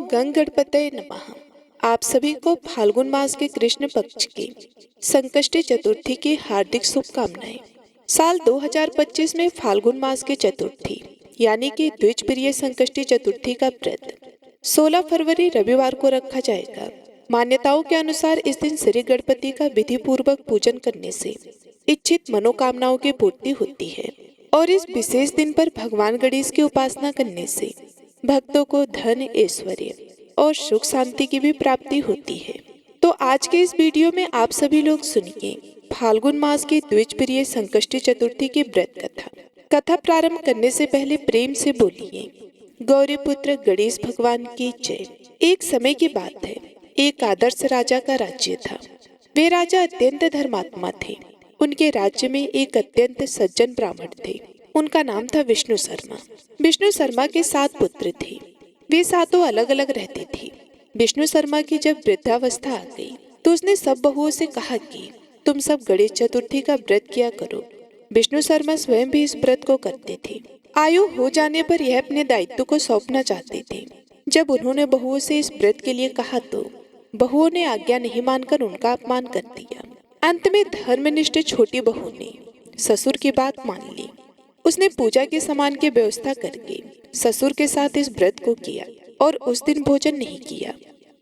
गंग गणपतये नमः। आप सभी को फाल्गुन मास के कृष्ण पक्ष की संकष्टी चतुर्थी की हार्दिक शुभकामनाएं। साल 2025 में फाल्गुन मास की चतुर्थी यानी कि द्विजप्रिय संकष्टी चतुर्थी का व्रत 16 फरवरी रविवार को रखा जाएगा। मान्यताओं के अनुसार इस दिन श्री गणपति का विधि पूर्वक पूजन करने से इच्छित मनोकामनाओं की पूर्ति होती है और इस विशेष दिन पर भगवान गणेश की उपासना करने से भक्तों को धन, ऐश्वर्य और सुख शांति की भी प्राप्ति होती है। तो आज के इस वीडियो में आप सभी लोग सुनिए फाल्गुन मास की द्विजप्रिय संकष्टी चतुर्थी की व्रत कथा प्रारंभ करने से पहले प्रेम से बोलिए गौरी पुत्र गणेश भगवान की जय। एक समय की बात है, एक आदर्श राजा का राज्य था। वे राजा अत्यंत धर्मात्मा थे। उनके राज्य में एक अत्यंत सज्जन ब्राह्मण थे। उनका नाम था विष्णु शर्मा। विष्णु शर्मा के 7 पुत्र थे। वे सातों अलग अलग रहते थे। विष्णु शर्मा की जब वृद्धावस्था आ गई तो उसने सब बहुओं से कहा कि तुम सब गणेश चतुर्थी का व्रत किया करो। विष्णु शर्मा स्वयं भी इस व्रत को करते थे। आयु हो जाने पर यह अपने दायित्व को सौंपना चाहते थे। जब उन्होंने बहुओं से इस व्रत के लिए कहा तो बहुओं ने आज्ञा नहीं मानकर उनका अपमान कर दिया। अंत में धर्मनिष्ठ छोटी बहू ने ससुर की बात मान ली। उसने पूजा के सामान की व्यवस्था करके ससुर के साथ इस व्रत को किया और उस दिन भोजन नहीं किया।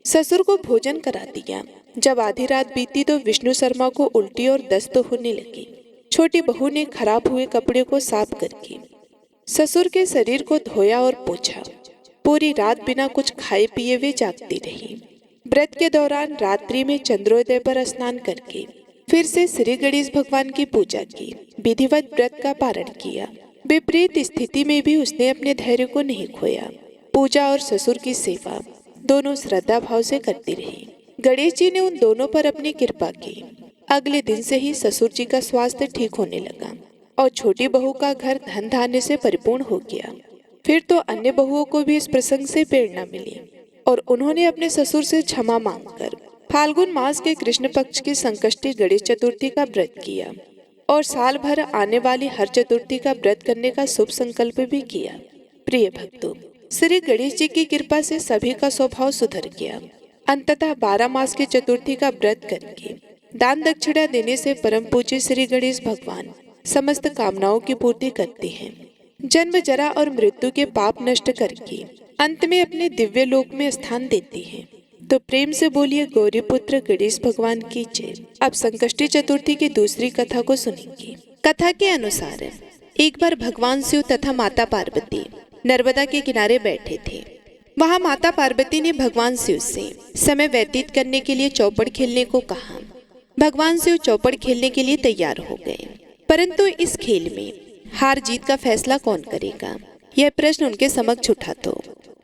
ससुर को भोजन करा दिया। जब आधी रात बीती तो विष्णु शर्मा को उल्टी और दस्त होने लगी। छोटी बहू ने खराब हुए कपड़े को साफ करके ससुर के शरीर को धोया और पोंछा। पूरी रात बिना कुछ खाए पिए वे जागती रही। व्रत के दौरान रात्रि में चंद्रोदय पर स्नान करके फिर से श्री गणेश भगवान की पूजा की। विधिवत व्रत का पारण किया। विपरीत स्थिति में भी उसने अपने धैर्य को नहीं खोया। पूजा और ससुर की सेवा दोनों श्रद्धा भाव से करती रही। गणेश जी ने उन दोनों पर अपनी कृपा की। अगले दिन से ही ससुर जी का स्वास्थ्य ठीक होने लगा और छोटी बहू का घर धन धान्य से परिपूर्ण हो गया। फिर तो अन्य बहुओं को भी इस प्रसंग से प्रेरणा मिली और उन्होंने अपने ससुर से क्षमा मांगकर फाल्गुन मास के कृष्ण पक्ष की संकष्टी गणेश चतुर्थी का व्रत किया और साल भर आने वाली हर चतुर्थी का व्रत करने का शुभ संकल्प भी किया। प्रिय भक्तों, श्री गणेश जी की कृपा से सभी का स्वभाव सुधर गया। अंततः 12 मास की चतुर्थी का व्रत करके दान दक्षिणा देने से परम पूज्य श्री गणेश भगवान समस्त कामनाओं की पूर्ति करते हैं। जन्म, जरा और मृत्यु के पाप नष्ट करके अंत में अपने दिव्य लोक में स्थान देते हैं। तो प्रेम से बोलिए गौरी पुत्र गणेश भगवान की जय। अब संकष्टी चतुर्थी की दूसरी कथा को सुनेंगे। कथा के अनुसार एक बार भगवान शिव तथा माता पार्वती नर्मदा के किनारे बैठे थे। वहां माता पार्वती ने भगवान शिव से समय व्यतीत करने के लिए चौपड़ खेलने को कहा। भगवान शिव चौपड़ खेलने के लिए तैयार हो गए, परंतु इस खेल में हार जीत का फैसला कौन करेगा, यह प्रश्न उनके समक्ष उठा। तो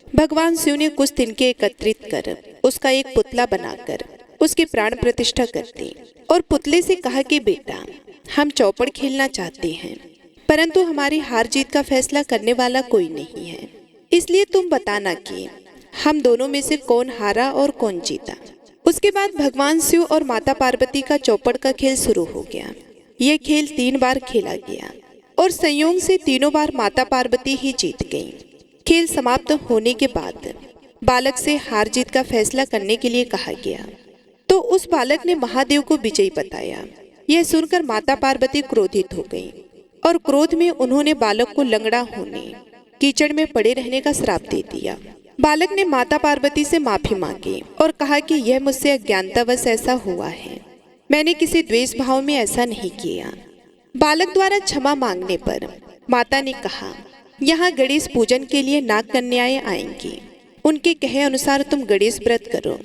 भगवान शिव ने कुछ तिनके एकत्रित कर उसका एक पुतला बनाकर उसकी प्राण प्रतिष्ठा कर दी और पुतले से कहा कि बेटा, हम चौपड़ खेलना चाहते हैं, परंतु हमारी हार जीत का फैसला करने वाला कोई नहीं है। इसलिए तुम बताना कि हम दोनों में से कौन हारा और कौन जीता। उसके बाद भगवान शिव और माता पार्वती का चौपड़ का खेल शुरू हो गया। यह खेल 3 बार खेला गया और संयोग से तीनों बार माता पार्वती ही जीत गईं। खेल समाप्त होने के बाद बालक से हार जीत का फैसला करने के लिए कहा गया तो उस बालक ने महादेव को विजयी बताया। यह सुनकर माता पार्वती क्रोधित हो गईं और क्रोध में उन्होंने बालक को लंगड़ा होने, कीचड़ में पड़े रहने का श्राप दे दिया। बालक ने माता पार्वती से माफी मांगी और कहा कि यह मुझसे अज्ञानतावश ऐसा हुआ है, मैंने किसी द्वेष भाव में ऐसा नहीं किया। बालक द्वारा क्षमा मांगने पर माता ने कहा, यहाँ गणेश पूजन के लिए नाग कन्याएं आएंगी, उनके कहे अनुसार तुम गणेश व्रत करो,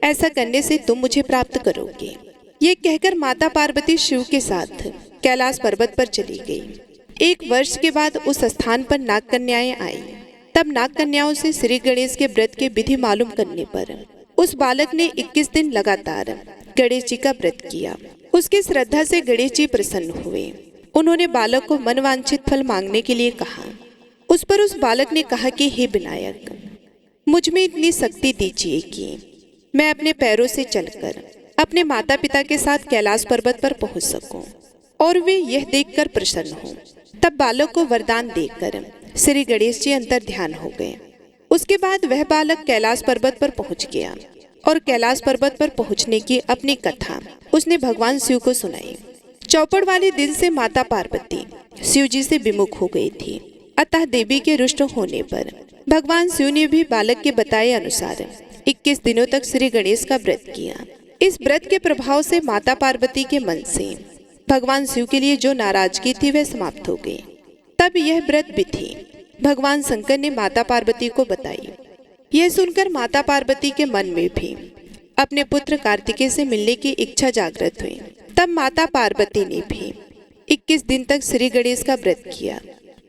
ऐसा करने से तुम मुझे प्राप्त करोगे। ये कहकर माता पार्वती शिव के साथ कैलाश पर्वत पर चली गई। 1 वर्ष के बाद उस स्थान पर नाग कन्याएं आई। तब नाग कन्याओं से श्री गणेश के व्रत के विधि मालूम करने पर उस बालक ने 21 दिन लगातार गणेश जी का व्रत किया। उसकी श्रद्धा से गणेश जी प्रसन्न हुए। उन्होंने बालक को मनवांछित फल मांगने के लिए कहा। उस पर उस बालक ने कहा कि हे विनायक, मुझ में इतनी शक्ति दीजिए कि मैं अपने पैरों से चलकर अपने माता पिता के साथ कैलाश पर्वत पर पहुंच सकूं और वे यह देखकर प्रसन्न हों। तब बालक को वरदान देकर श्री गणेश जी अंतर ध्यान हो गए। उसके बाद वह बालक कैलाश पर्वत पर पहुंच गया और कैलाश पर्वत पर पहुंचने की अपनी कथा उसने भगवान शिव को सुनाई। चौपड़ वाले दिन से माता पार्वती शिव जी से विमुख हो गई थी, अतः देवी के रुष्ट होने पर भगवान शिव ने भी बालक के बताए अनुसार 21 दिनों तक श्री गणेश का व्रत किया। इस व्रत के प्रभाव से माता पार्वती के मन से भगवान शिव के लिए जो नाराजगी थी वह समाप्त हो गई। तब यह व्रत विधि भगवान शंकर ने माता पार्वती को बताई। यह सुनकर माता पार्वती के मन में भी अपने पुत्र कार्तिकेय से मिलने की इच्छा जागृत हुई। तब माता पार्वती ने भी 21 दिन तक श्री गणेश का व्रत किया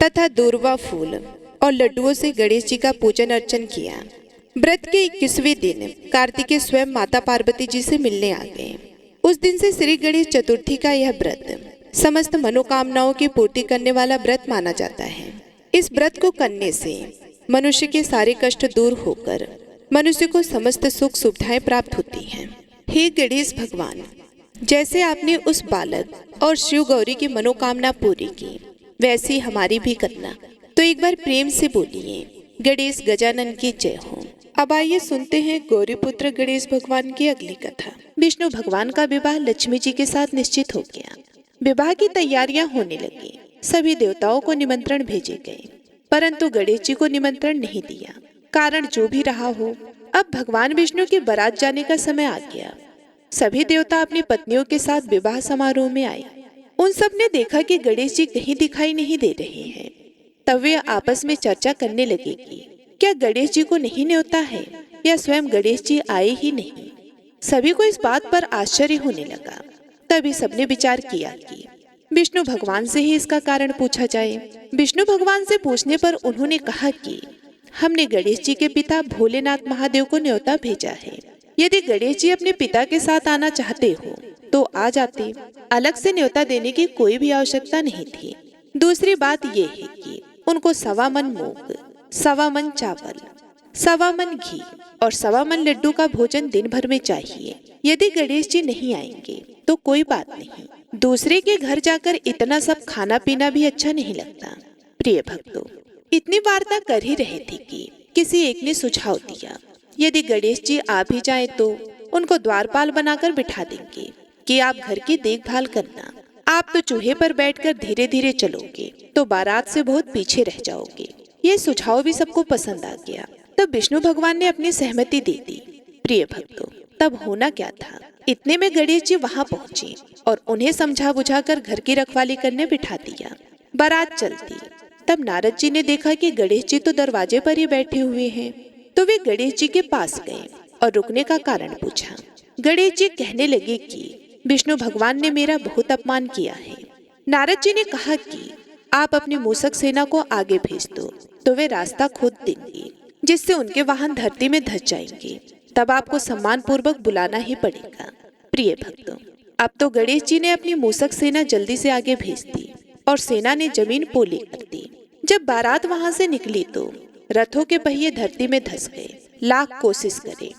तथा दूर्वा फूल और लड्डुओं से गणेश जी का पूजन अर्चन किया। व्रत के 21वें दिन कार्तिकेय स्वयं माता पार्वती जी से मिलने आ गए। उस दिन से श्री गणेश चतुर्थी का यह व्रत समस्त मनोकामनाओं की पूर्ति करने वाला व्रत माना जाता है। इस व्रत को करने से मनुष्य के सारे कष्ट दूर होकर मनुष्य को समस्त सुख सुविधाएं प्राप्त होती हैं। हे गणेश भगवान, जैसे आपने उस बालक और शिव गौरी की मनोकामना पूरी की वैसी हमारी भी करना। तो एक बार प्रेम से बोलिए, गणेश गजानन की जय हो। अब आइए सुनते हैं गौरी पुत्र गणेश भगवान की अगली कथा। विष्णु भगवान का विवाह लक्ष्मी जी के साथ निश्चित हो गया। विवाह की तैयारियां होने लगी। सभी देवताओं को निमंत्रण भेजे गए, परंतु गणेश जी को निमंत्रण नहीं दिया। कारण जो भी रहा हो, अब भगवान विष्णु की बारात जाने का समय आ गया। सभी देवता अपनी पत्नियों के साथ विवाह समारोह में आए। उन सब ने देखा कि गणेश जी कहीं दिखाई नहीं दे रहे हैं। तब वे आपस में चर्चा करने लगे कि क्या गणेश जी को नहीं न्योता है या स्वयं गणेश जी आए ही नहीं। सभी को इस बात पर आश्चर्य होने लगा। तभी सबने विचार किया कि विष्णु भगवान से ही इसका कारण पूछा जाए। विष्णु भगवान से पूछने पर उन्होंने कहा कि हमने गणेश जी के पिता भोलेनाथ महादेव को न्योता भेजा है। यदि गणेश जी अपने पिता के साथ आना चाहते हो तो आ जाते, अलग से न्योता देने की कोई भी आवश्यकता नहीं थी। दूसरी बात यह है कि उनको 1.25 मन मूंग, 1.25 मन चावल, 1.25 मन घी और 1.25 मन लड्डू का भोजन दिन भर में चाहिए। यदि गणेश जी नहीं आएंगे तो कोई बात नहीं, दूसरे के घर जाकर इतना सब खाना पीना भी अच्छा नहीं लगता। प्रिय भक्तों, इतनी वार्ता कर ही रहे थे कि किसी एक ने सुझाव दिया, यदि गणेश जी आ भी जाए तो उनको द्वारपाल बनाकर बिठा देंगे कि आप घर की देखभाल करना। आप तो चूहे पर बैठकर धीरे धीरे चलोगे तो बारात से बहुत पीछे रह जाओगे। ये सुझाव भी सबको पसंद आ गया। तब विष्णु भगवान ने अपनी सहमति दे दी। प्रिय भक्तों, तब होना क्या था, इतने में गणेश जी वहां पहुंचे और उन्हें समझा बुझाकर घर की रखवाली करने बिठा दिया। बारात चलती। तब नारद जी ने देखा कि गणेश जी तो दरवाजे पर ही बैठे हुए हैं। तो वे गणेश जी के पास गए और रुकने का कारण पूछा। गणेश जी कहने लगे कि विष्णु भगवान ने मेरा बहुत अपमान किया है। नारद जी ने कहा कि आप अपनी मूषक सेना को आगे भेज दो तो वे रास्ता खोद देंगे, जिससे उनके वाहन धरती में धंस जाएंगे। तब आपको सम्मान पूर्वक बुलाना ही पड़ेगा। प्रिय भक्तों, अब तो गणेश जी ने अपनी मूषक सेना जल्दी से आगे भेज दी और सेना ने जमीन पोली कर दी। जब बारात वहां से निकली तो रथों के पहिए धरती में धंस गए। लाख कोशिश करे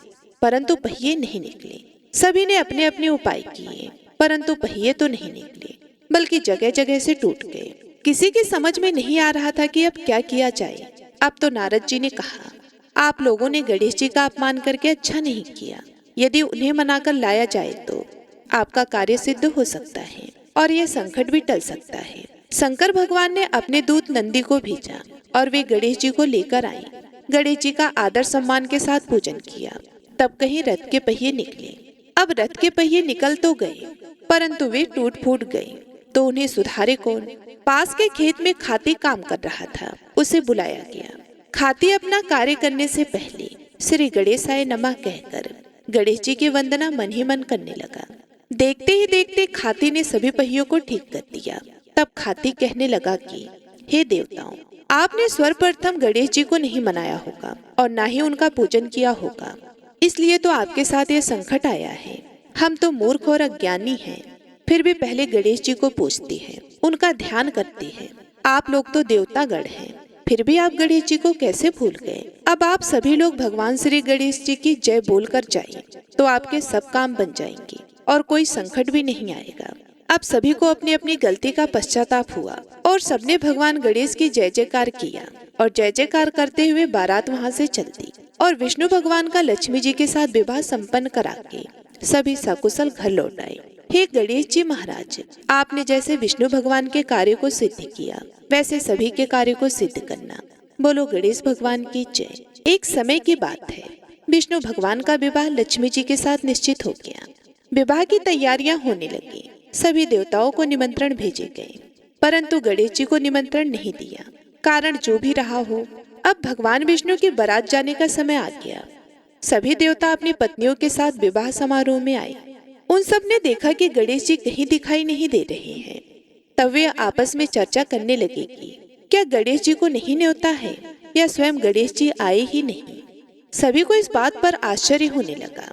परंतु पहिए नहीं निकले। सभी ने अपने अपने उपाय किए परंतु पहिए तो नहीं निकले, बल्कि जगह जगह से टूट गए। किसी की समझ में नहीं आ रहा था कि अब क्या किया जाए। अब तो नारद जी ने कहा, आप लोगों ने गणेश जी का अपमान करके अच्छा नहीं किया। यदि उन्हें मनाकर लाया जाए तो आपका कार्य सिद्ध हो सकता है और यह संकट भी टल सकता है। शंकर भगवान ने अपने दूत नंदी को भेजा और वे गणेश जी को लेकर आए। गणेश जी का आदर सम्मान के साथ पूजन किया। तब कहीं रथ के पहिए निकले। अब रथ के पहिए निकल तो गए परंतु वे टूट फूट गए। तो उन्हें सुधारे कौन। पास के खेत में खाती काम कर रहा था, उसे बुलाया गया। खाती अपना कार्य करने से पहले श्री गणेशाय नमः कहकर गणेश जी की वंदना मन ही मन करने लगा। देखते ही देखते खाती ने सभी पहियों को ठीक कर दिया। तब खाती कहने लगा कि हे देवताओं, आपने सर्वप्रथम गणेश जी को नहीं मनाया होगा और ना ही उनका पूजन किया होगा, इसलिए तो आपके साथ ये संकट आया है। हम तो मूर्ख और अज्ञानी हैं, फिर भी पहले गणेश जी को पूजते हैं, उनका ध्यान करते हैं। आप लोग तो देवतागण हैं, फिर भी आप गणेश जी को कैसे भूल गए। अब आप सभी लोग भगवान श्री गणेश जी की जय बोलकर जाइए तो आपके सब काम बन जाएंगे और कोई संकट भी नहीं आएगा। अब सभी को अपनी अपनी गलती का पश्चाताप हुआ और सबने भगवान गणेश की जय जयकार किया और जय जयकार करते हुए बारात वहां से चल दी और विष्णु भगवान का लक्ष्मी जी के साथ विवाह संपन्न करा के सभी सकुशल घर लौट आए। हे गणेश जी महाराज, आपने जैसे विष्णु भगवान के कार्य को सिद्ध किया वैसे सभी के कार्य को सिद्ध करना। बोलो गणेश भगवान की जय। एक समय की बात है, विष्णु भगवान का विवाह लक्ष्मी जी के साथ निश्चित हो गया। विवाह की तैयारियां होने लगी। सभी देवताओं को निमंत्रण भेजे गए, परंतु गणेश जी को निमंत्रण नहीं दिया। कारण जो भी रहा हो, अब भगवान विष्णु की बारात जाने का समय आ गया। सभी देवता अपनी पत्नियों के साथ विवाह समारोह में आए। उन सब ने देखा कि गणेश जी कहीं दिखाई नहीं दे रहे हैं। तब वे आपस में चर्चा करने लगे कि क्या गणेश जी को नहीं न्योता है या स्वयं गणेश जी आए ही नहीं। सभी को इस बात पर आश्चर्य होने लगा।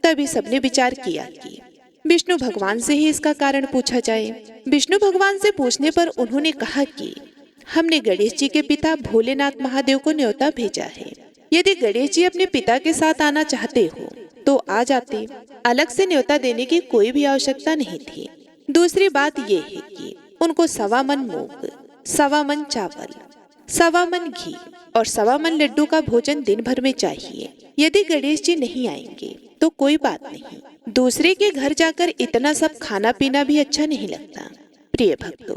तभी सबने विचार किया कि विष्णु भगवान से ही इसका कारण पूछा जाए। विष्णु भगवान से पूछने पर उन्होंने कहा कि हमने गणेश जी के पिता भोलेनाथ महादेव को न्योता भेजा है। यदि गणेश जी अपने पिता के साथ आना चाहते हो तो आ जाते, अलग से न्योता देने की कोई भी आवश्यकता नहीं थी। दूसरी बात ये है कि उनको 1.25 मन मूंग, 1.25 मन चावल, 1.25 मन घी और 1.25 मन लड्डू का भोजन दिन भर में चाहिए। यदि गणेश जी नहीं आएंगे तो कोई बात नहीं, दूसरे के घर जाकर इतना सब खाना पीना भी अच्छा नहीं लगता। प्रिय भक्तों,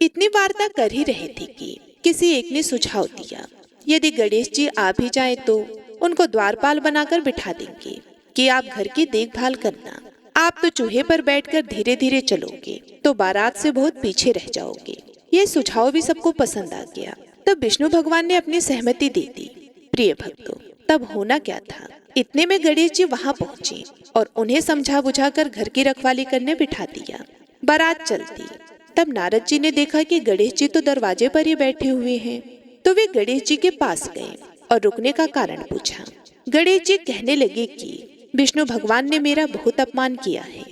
इतनी वार्ता कर ही रहे थे कि किसी एक ने सुझाव दिया, यदि गणेश जी आ भी जाए तो उनको द्वारपाल बनाकर बिठा देंगे कि आप घर की देखभाल करना। आप तो चूहे पर बैठकर धीरे धीरे चलोगे तो बारात से बहुत पीछे रह जाओगे। ये सुझाव भी सबको पसंद आ गया। तब विष्णु भगवान ने अपनी सहमति दे दी। प्रिय भक्तों, तब होना क्या था, इतने में गणेश जी वहां पहुंचे और उन्हें समझा बुझाकर घर की रखवाली करने बिठा दिया। बारात चलती। तब नारद जी ने देखा कि गणेश जी तो दरवाजे पर ही बैठे हुए हैं, तो वे गणेश जी के पास गए और रुकने का कारण पूछा। गणेश जी कहने लगे कि विष्णु भगवान ने मेरा बहुत अपमान किया है।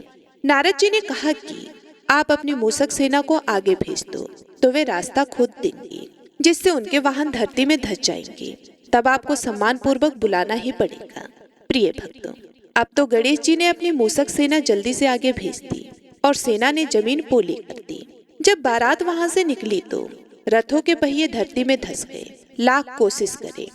नारद जी ने कहा कि आप अपनी मूषक सेना को आगे भेज दो तो वे रास्ता खोद देंगे, जिससे उनके वाहन धरती में धंस जाएंगे। तब आपको सम्मान पूर्वक बुलाना ही पड़ेगा। प्रिय भक्तों, अब तो गणेश जी ने अपनी मूषक सेना जल्दी से आगे भेज दी और सेना ने जमीन पोली कर दी। जब बारात वहां से निकली तो रथों के पहिए धरती में धंस गए। लाख कोशिश करे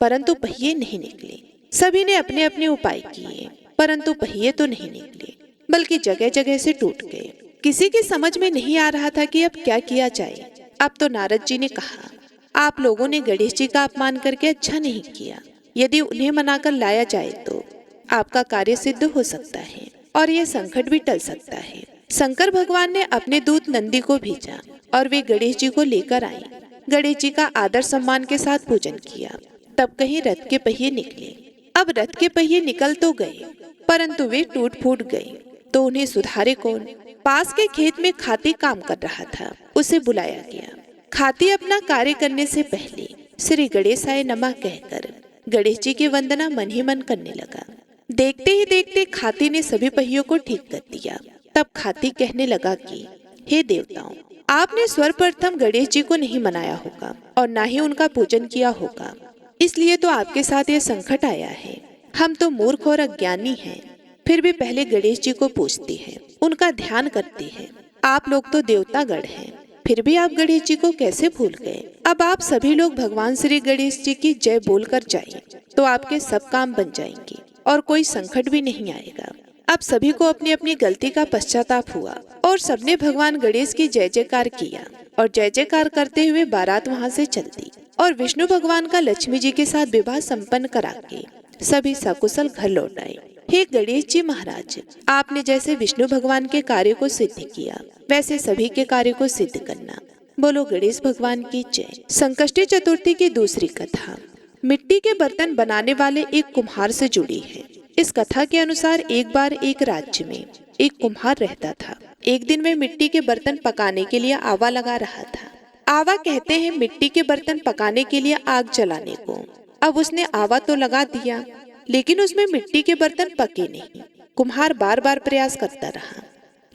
परंतु पहिए नहीं निकले। सभी ने अपने अपने उपाय किए परंतु पहिए तो नहीं निकले, बल्कि जगह जगह से टूट गए। किसी की समझ में नहीं आ रहा था कि अब क्या किया जाए। अब तो नारद जी ने कहा, आप लोगों ने गणेश जी का अपमान करके अच्छा नहीं किया। यदि उन्हें मनाकर लाया जाए तो आपका कार्य सिद्ध हो सकता है और यह संकट भी टल सकता है। शंकर भगवान ने अपने दूत नंदी को भेजा और वे गणेश जी को लेकर आए। गणेश जी का आदर सम्मान के साथ पूजन किया। तब कहीं रथ के पहिए निकले। अब रथ के पहिए निकल तो गए परंतु वे टूट फूट गए, तो उन्हें सुधारे कौन। पास के खेत में खाती काम कर रहा था, उसे बुलाया गया। खाती अपना कार्य करने से पहले श्री गणेशाय नमः कहकर गणेश जी की वंदना मन ही मन करने लगा। देखते ही देखते खाती ने सभी पहियों को ठीक कर दिया। तब खाती कहने लगा कि हे देवताओं, आपने सर्वप्रथम गणेश जी को नहीं मनाया होगा और ना ही उनका पूजन किया होगा, इसलिए तो आपके साथ ये संकट आया है। हम तो मूर्ख और अज्ञानी हैं, फिर भी पहले गणेश जी को पूजते हैं, उनका ध्यान करते हैं। आप लोग तो देवतागण हैं, फिर भी आप गणेश जी को कैसे भूल गए। अब आप सभी लोग भगवान श्री गणेश जी की जय बोलकर जाएं, तो आपके सब काम बन जाएंगे और कोई संकट भी नहीं आएगा। अब सभी को अपनी अपनी गलती का पश्चाताप हुआ और सबने भगवान गणेश की जय जयकार किया और जय जयकार करते हुए बारात वहां से चल दी और विष्णु भगवान का लक्ष्मी जी के साथ विवाह संपन्न करा के सभी सकुशल घर लौट आए। हे गणेश जी महाराज, आपने जैसे विष्णु भगवान के कार्य को सिद्ध किया वैसे सभी के कार्य को सिद्ध करना। बोलो गणेश भगवान की जय। संकष्टी चतुर्थी की दूसरी कथा मिट्टी के बर्तन बनाने वाले एक कुम्हार से जुड़ी है। इस कथा के अनुसार एक बार एक राज्य में एक कुम्हार रहता था। एक दिन वह मिट्टी के बर्तन पकाने के लिए आवा लगा रहा था। आवा कहते हैं मिट्टी के बर्तन पकाने के लिए आग जलाने को। अब उसने आवा तो लगा दिया, लेकिन उसमें मिट्टी के बर्तन पके नहीं। कुम्हार बार बार प्रयास करता रहा,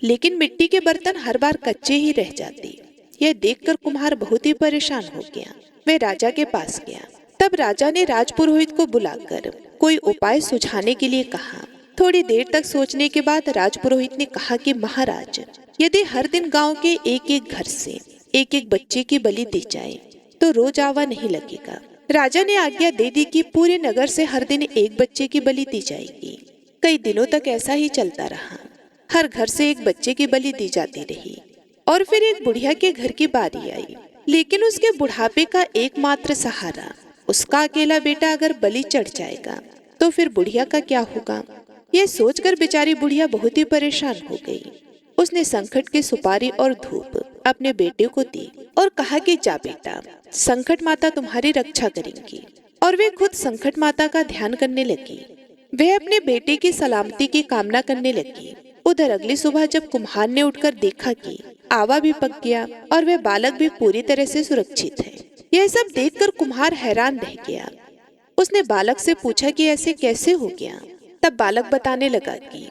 लेकिन मिट्टी के बर्तन हर बार कच्चे ही रह जाते। यह देखकर कुम्हार बहुत ही परेशान हो गया। वह राजा के पास गया। तब राजा ने राजपुरोहित को बुलाकर कोई उपाय सुझाने के लिए कहा। थोड़ी देर तक सोचने के बाद राजपुरोहित ने कहा कि महाराज, यदि हर दिन गांव के एक एक घर से एक एक बच्चे की बलि दी जाए तो रोज आवा नहीं लगेगा। राजा ने आज्ञा दे दी कि पूरे नगर से हर दिन एक बच्चे की बलि दी जाएगी। कई दिनों तक ऐसा ही चलता रहा। हर घर से एक बच्चे की बलि दी जाती रही और फिर एक बुढ़िया के घर की बारी आई। लेकिन उसके बुढ़ापे का एकमात्र सहारा, उसका अकेला बेटा अगर बलि चढ़ जाएगा तो फिर बुढ़िया का क्या होगा। यह सोचकर बेचारी बुढ़िया बहुत ही परेशान हो गई। उसने संकट की सुपारी और धूप अपने बेटे को दी और कहा कि जा बेटा, संकट माता तुम्हारी रक्षा करेंगी। और वे खुद संकट माता का ध्यान करने लगी। वह अपने बेटे की सलामती की कामना करने लगी। उधर अगली सुबह जब कुम्हार ने उठकर देखा कि आवा भी पक गया और वह बालक भी पूरी तरह से सुरक्षित है, यह सब देखकर कुम्हार हैरान रह गया। उसने बालक से पूछा कि ऐसे कैसे हो गया। तब बालक बताने लगा कि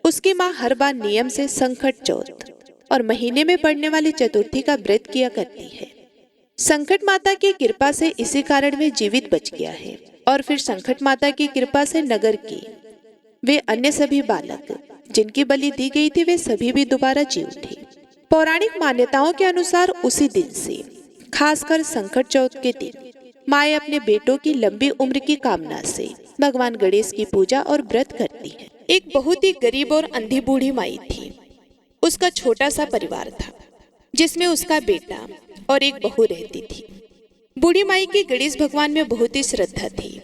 उसकी माँ हर बार नियम से संकट चौथ और महीने में पड़ने वाली चतुर्थी का व्रत किया करती है। संकट माता की कृपा से इसी कारण वे जीवित बच गया है। और फिर संकट माता की कृपा से नगर के वे अन्य सभी बालक जिनकी बलि दी गई थी वे सभी भी दोबारा जी उठे। पौराणिक मान्यताओं के अनुसार उसी दिन से, खासकर संकट चौथ के दिन, माएँ अपने बेटों की लंबी उम्र की कामना से भगवान गणेश की पूजा और व्रत करती है। एक बहुत ही गरीब और अंधी बूढ़ी माई थी। उसका छोटा सा परिवार था जिसमें उसका बेटा और एक बहू रहती थी। बूढ़ी माई की गणेश भगवान में बहुत ही श्रद्धा थी।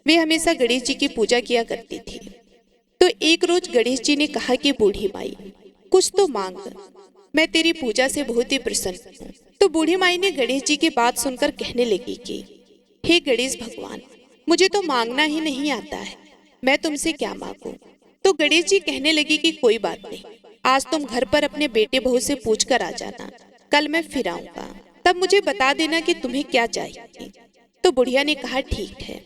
वे हमेशा गणेश जी की पूजा किया करती थी। तो एक रोज गणेश जी ने कहा कि बूढ़ी माई, कुछ तो मांग, मैं तेरी पूजा से बहुत ही प्रसन्न हूँ। तो बूढ़ी माई ने गणेश जी की बात सुनकर कहने लगी कि हे गणेश भगवान, मुझे तो मांगना ही नहीं आता है, मैं तुमसे क्या मांगूं। तो गणेश जी कहने लगे कि कोई बात नहीं, आज तुम घर पर अपने बेटे बहू से पूछ कर आ जाना, कल मैं फिर आऊंगा, तब मुझे बता देना कि तुम्हें क्या चाहिए। तो बुढ़िया ने कहा ठीक है।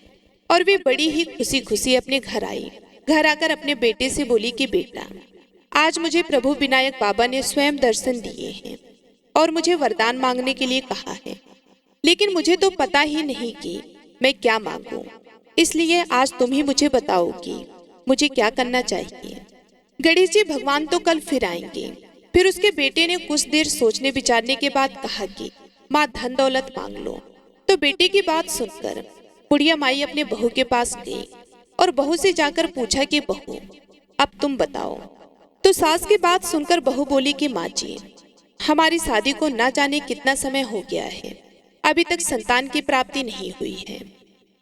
और वे बड़ी ही खुशी खुशी अपने घर आई। घर आकर अपने बेटे से बोली कि बेटा, आज मुझे प्रभु विनायक बाबा ने स्वयं दर्शन दिए हैं और मुझे वरदान मांगने के लिए कहा है, लेकिन मुझे तो पता ही नहीं कि मैं क्या मांगूं, इसलिए आज तुम ही मुझे बताओ कि मुझे क्या करना चाहिए। गणेश जी भगवान तो कल फिर आएंगे। फिर उसके बेटे ने कुछ देर सोचने विचारने के बाद कहा कि माँ धन दौलत मांग लो। तो बेटे की बात सुनकर बुढ़िया माई अपने बहू के पास गई और बहू से जाकर पूछा कि बहू, अब तुम बताओ। तो सास की बात सुनकर बहू बोली कि माँ जी, हमारी शादी को ना जाने कितना समय हो गया है, अभी तक संतान की प्राप्ति नहीं हुई है,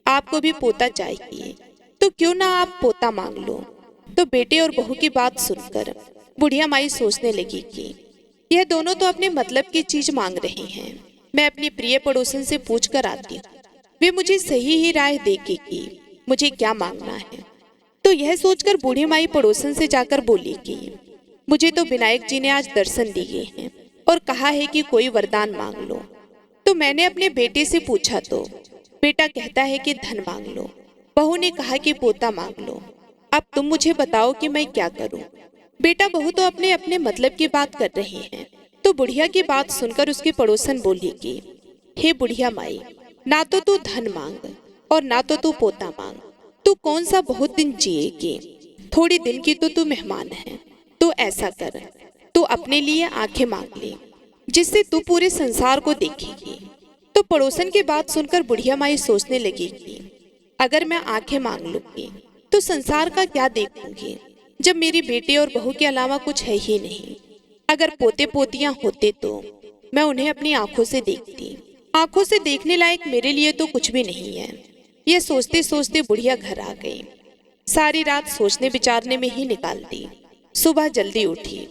आपको भी पोता चाहिए, तो क्यों ना आप पोता मांग लो। तो बेटे और बहू की बात सुनकर बुढ़िया माई सोचने लगी कि यह दोनों तो अपने मतलब की चीज मांग रहे हैं। मैं अपनी प्रिय पड़ोसन से पूछ कर आती हूँ, वे मुझे सही ही राय देगी कि मुझे क्या मांगना है। तो यह सोचकर बूढ़ी माई पड़ोसन से जाकर बोली कि मुझे तो विनायक जी ने आज दर्शन दिए हैं और कहा है कि कोई वरदान मांग लो। तो मैंने अपने बेटे से पूछा तो बेटा कहता है कि धन मांग लो, बहू ने कहा कि पोता मांग लो। अब तुम मुझे बताओ कि मैं क्या करूं। बेटा बहू तो अपने अपने मतलब की बात कर रहे हैं। तो बुढ़िया की बात सुनकर उसकी पड़ोसन बोली कि हे बुढ़िया माई, ना तो तू धन मांग और ना तो तू पोता मांग, तू कौन सा बहुत दिन जिएगी, थोड़ी दिन की तो तू मेहमान है। तो ऐसा कर, तू अपने लिए आंखें मांग ले, जिससे तू पूरे संसार को देखेगी। तो पड़ोसन की बात सुनकर बुढ़िया माई सोचने लगी कि अगर मैं आंखें मांग लूंगी तो संसार का क्या देखूंगी, जब मेरी बेटे और बहू के अलावा कुछ है ही नहीं। अगर पोते पोतियां होते तो मैं उन्हें अपनी आंखों से देखती। आंखों से देखने लायक मेरे लिए तो कुछ भी नहीं है। यह सोचते सोचते बुढ़िया घर आ गई। सारी रात सोचने विचारने में ही निकाल दी। सुबह जल्दी उठी,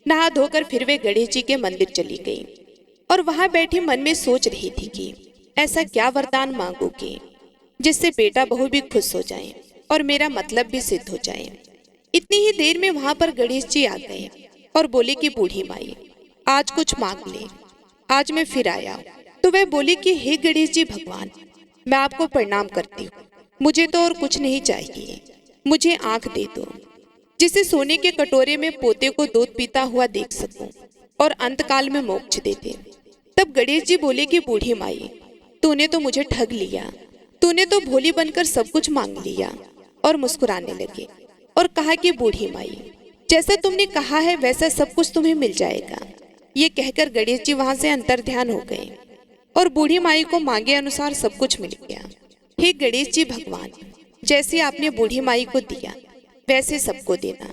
नहा धोकर फिर वे गणेश जी के मंदिर चली गई और वहां बैठी मन में सोच रही थी कि ऐसा क्या वरदान मांगूंगी जिससे बेटा बहू भी खुश हो जाए और मेरा मतलब भी सिद्ध हो जाए। इतनी ही देर में वहां पर गणेश जी आ गए और बोले कि बूढ़ी माई, आज कुछ मांग ले, आज मैं फिर आया। तो वह बोली कि हे गणेश जी भगवान, मैं आपको प्रणाम करती हूँ, मुझे तो और कुछ नहीं चाहिए, मुझे आंख दे दो जिसे सोने के कटोरे में पोते को दूध पीता हुआ देख सकूं और अंतकाल में मोक्ष दे दे। तब गणेश जी बोले कि बूढ़ी माई, तूने तो मुझे ठग लिया, तूने तो भोली बनकर सब कुछ मांग लिया। और मुस्कुराने लगे। और कहा कि बूढ़ी माई, जैसा तुमने कहा है वैसा सब कुछ तुम्हें मिल जाएगा। ये कहकर गणेश जी वहां से अंतर्ध्यान हो गए और बूढ़ी माई को मांगे अनुसार सब कुछ मिल गया। हे गणेश जी भगवान, जैसे आपने बूढ़ी माई को दिया वैसे सबको देना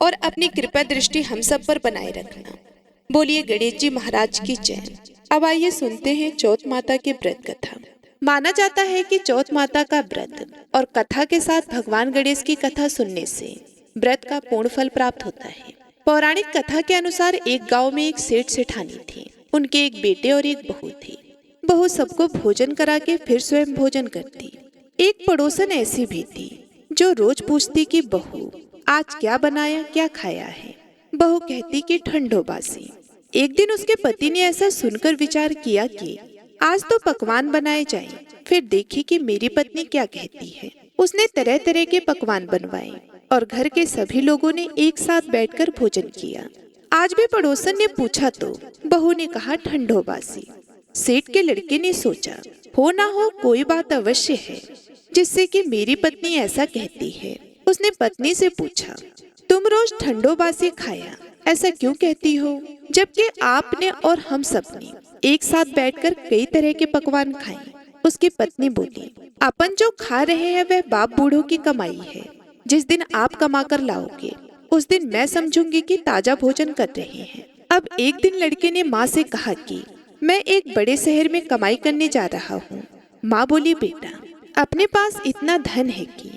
और अपनी कृपा दृष्टि हम सब पर बनाए रखना। बोलिए गणेश जी महाराज की जय। अब आइए सुनते हैं चौथ माता की व्रत कथा। माना जाता है कि चौथ माता का व्रत और कथा के साथ भगवान गणेश की कथा सुनने से व्रत का पूर्ण फल प्राप्त होता है। पौराणिक कथा के अनुसार एक गांव में एक सेठ सेठानी थी। उनके एक बेटे और एक बहू थी। बहू सबको भोजन करा के फिर स्वयं भोजन करती। एक पड़ोसन ऐसी भी थी जो रोज पूछती कि बहू आज क्या बनाया, क्या खाया है। बहू कहती कि ठंडो बासी। एक दिन उसके पति ने ऐसा सुनकर विचार किया कि आज तो पकवान बनाए जाएं, फिर देखी कि मेरी पत्नी क्या कहती है। उसने तरह तरह के पकवान बनवाए और घर के सभी लोगों ने एक साथ बैठकर भोजन किया। आज भी पड़ोसन ने पूछा तो बहू ने कहा ठंडो बासी। सेठ के लड़के ने सोचा हो ना हो कोई बात अवश्य है जिससे कि मेरी पत्नी ऐसा कहती है। उसने पत्नी से पूछा तुम रोज ठंडो बासी खाया ऐसा क्यों कहती हो, जबकि आपने और हम सबने एक साथ बैठकर कई तरह के पकवान खाए। उसकी पत्नी बोली अपन जो खा रहे हैं वह बाप बूढ़ों की कमाई है। जिस दिन आप कमा कर लाओगे उस दिन मैं समझूंगी कि ताजा भोजन कर रहे हैं। अब एक दिन लड़के ने माँ से कहा कि मैं एक बड़े शहर में कमाई करने जा रहा हूँ। माँ बोली बेटा अपने पास इतना धन है कि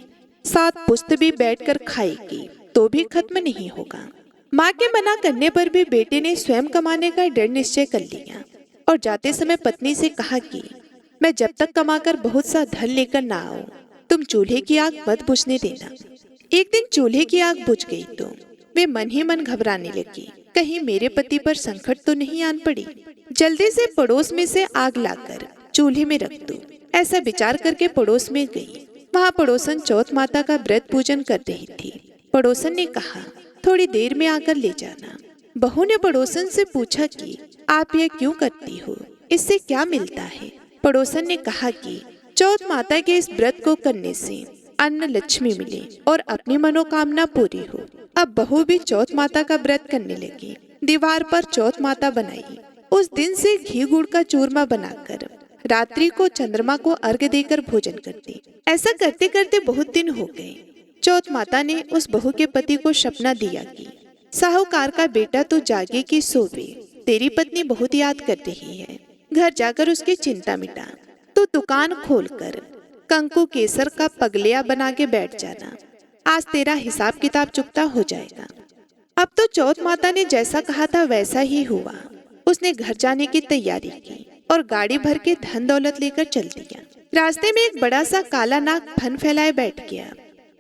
7 पुश्त भी बैठकर खाएगी तो भी खत्म नहीं होगा। माँ के मना करने पर भी बेटे ने स्वयं कमाने का दृढ़ निश्चय कर लिया और जाते समय पत्नी से कहा कि मैं जब तक कमाकर बहुत सा धन लेकर ना आऊं तुम चूल्हे की आग मत बुझने देना। एक दिन चूल्हे की आग बुझ गई तो वे मन ही मन घबराने लगी, कहीं मेरे पति पर संकट तो नहीं आन पड़ी। जल्दी से पड़ोस में से आग लाकर चूल्हे में रख दूं, ऐसा विचार करके पड़ोस में गई। वहाँ पड़ोसन चौथ माता का व्रत पूजन कर रही थी। पड़ोसन ने कहा थोड़ी देर में आकर ले जाना। बहू ने पड़ोसन से पूछा कि आप ये क्यों करती हो, इससे क्या मिलता है। पड़ोसन ने कहा कि चौथ माता के इस व्रत को करने से अन्न लक्ष्मी मिले और अपनी मनोकामना पूरी हो। अब बहू भी चौथ माता का व्रत करने लगी। दीवार पर चौथ माता बनाई। उस दिन से घी गुड़ का चूरमा बनाकर रात्रि को चंद्रमा को अर्घ्य देकर भोजन करती। ऐसा करते करते बहुत दिन हो गए। चौथ माता ने उस बहू के पति को सपना दिया कि साहूकार का बेटा तो जागे कि सोवे, तेरी पत्नी बहुत याद कर रही है। घर जाकर उसकी चिंता मिटा। तो दुकान खोलकर कंकु केसर का पगलिया बना के बैठ जाना। आज तेरा हिसाब किताब चुकता हो जाएगा। अब तो चौथ माता ने जैसा कहा था वैसा ही हुआ। उसने घर जाने की तैयारी की और गाड़ी भर के धन दौलत लेकर चल दिया। रास्ते में एक बड़ा सा काला नाग फन फैलाए बैठ गया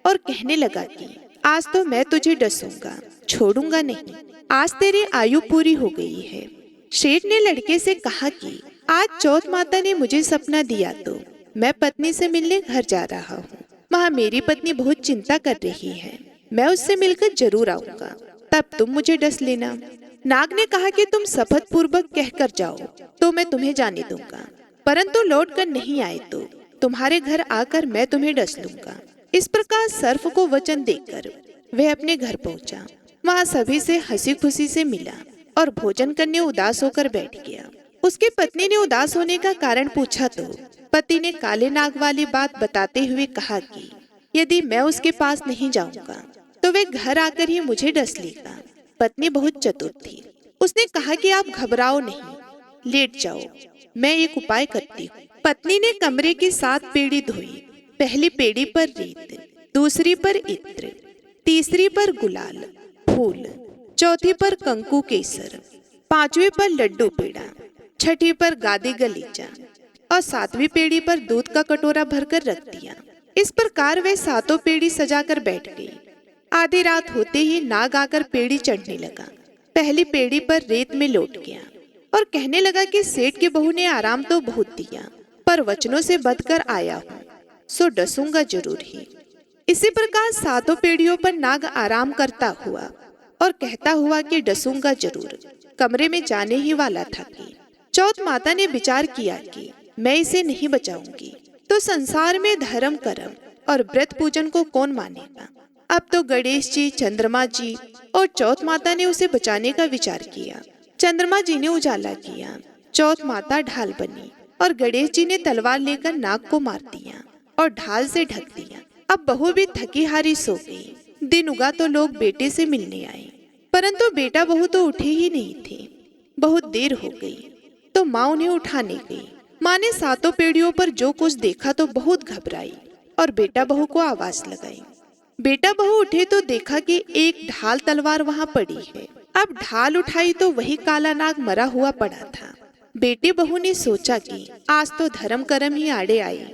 और कहने लगा कि आज तो मैं तुझे डसूंगा, छोड़ूंगा नहीं। आज तेरी आयु पूरी हो गई है। शेठ ने लड़के से कहा कि आज चौथ माता ने मुझे सपना दिया तो मैं पत्नी से मिलने घर जा रहा हूँ। वहाँ मेरी पत्नी बहुत चिंता कर रही है। मैं उससे मिलकर जरूर आऊंगा, तब तुम मुझे डस लेना। नाग ने कहा कि तुम शपथ पूर्वक कहकर जाओ तो मैं तुम्हें जाने दूंगा, परंतु लौट कर नहीं आए तो तुम्हारे घर आकर मैं तुम्हें डस लूंगा। इस प्रकार सर्प को वचन देकर वह अपने घर पहुंचा। वहाँ सभी से हंसी खुशी से मिला और भोजन करने उदास होकर बैठ गया। उसकी पत्नी ने उदास होने का कारण पूछा तो पति ने काले नाग वाली बात बताते हुए कहा कि यदि मैं उसके पास नहीं जाऊंगा तो वे घर आकर ही मुझे डस लेगा। पत्नी बहुत चतुर थी। उसने कहा कि आप घबराओ नहीं, लेट जाओ, मैं एक उपाय करती हूँ। पत्नी ने कमरे की 7 पेड़ी धोई। पहली पेड़ी पर रेत, दूसरी पर इत्र, तीसरी पर गुलाल फूल, चौथी पर कंकु केसर, 5वीं पर लड्डू पेड़ा, 6ठी पर गादी गलीचा और 7वीं पेड़ी पर दूध का कटोरा भरकर रख दिया। इस प्रकार वे 7 पेड़ी सजाकर बैठ गई। आधी रात होते ही नाग आकर पेड़ी चढ़ने लगा। पहली पेड़ी पर रेत में लौट गया और कहने लगा कि सेठ की बहू ने आराम तो बहुत दिया, पर वचनों से बदकर आया हूँ, सो डसूंगा जरूर ही। इसी प्रकार 7 पेड़ियों पर नाग आराम करता हुआ और कहता हुआ कि डसूंगा जरूर कमरे में जाने ही वाला था कि चौथ माता ने विचार किया कि मैं इसे नहीं बचाऊंगी तो संसार में धर्म कर्म और व्रत पूजन को कौन मानेगा। अब तो गणेश जी, चंद्रमा जी और चौथ माता ने उसे बचाने का विचार किया। चंद्रमा जी ने उजाला किया, चौथ माता ढाल बनी और गणेश जी ने तलवार लेकर नाग को मार दिया और ढाल से ढक दिया। अब बहू भी थकी हारी सो गई। दिन उगा तो लोग बेटे से मिलने आए, परंतु बेटा बहू तो उठे ही नहीं थे। बहुत देर हो गई तो माँ उन्हें उठाने गई। माँ ने सातों पीढ़ियों पर जो कुछ देखा तो बहुत घबराई और बेटा बहू को आवाज लगाई। बेटा बहू उठे तो देखा कि एक ढाल तलवार वहाँ पड़ी है। अब ढाल उठाई तो वही काला नाग मरा हुआ पड़ा था। बेटे बहू ने सोचा कि आज तो धर्म कर्म ही आड़े आई,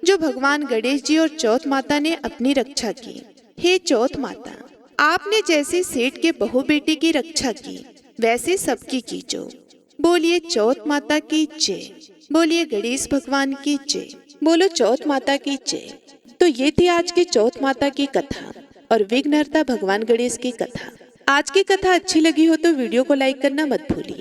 जो भगवान गणेश जी और चौथ माता ने अपनी रक्षा की। हे चौथ माता, आपने जैसे सेठ के बहू बेटे की रक्षा की, वैसे सबकी कीजो। बोलिए चौथ माता की जय, बोलिए गणेश भगवान की जय, बोलो चौथ माता की जय। तो ये थी आज की चौथ माता की कथा और विघ्नहर्ता भगवान गणेश की कथा। आज की कथा अच्छी लगी हो तो वीडियो को लाइक करना मत भूलिए।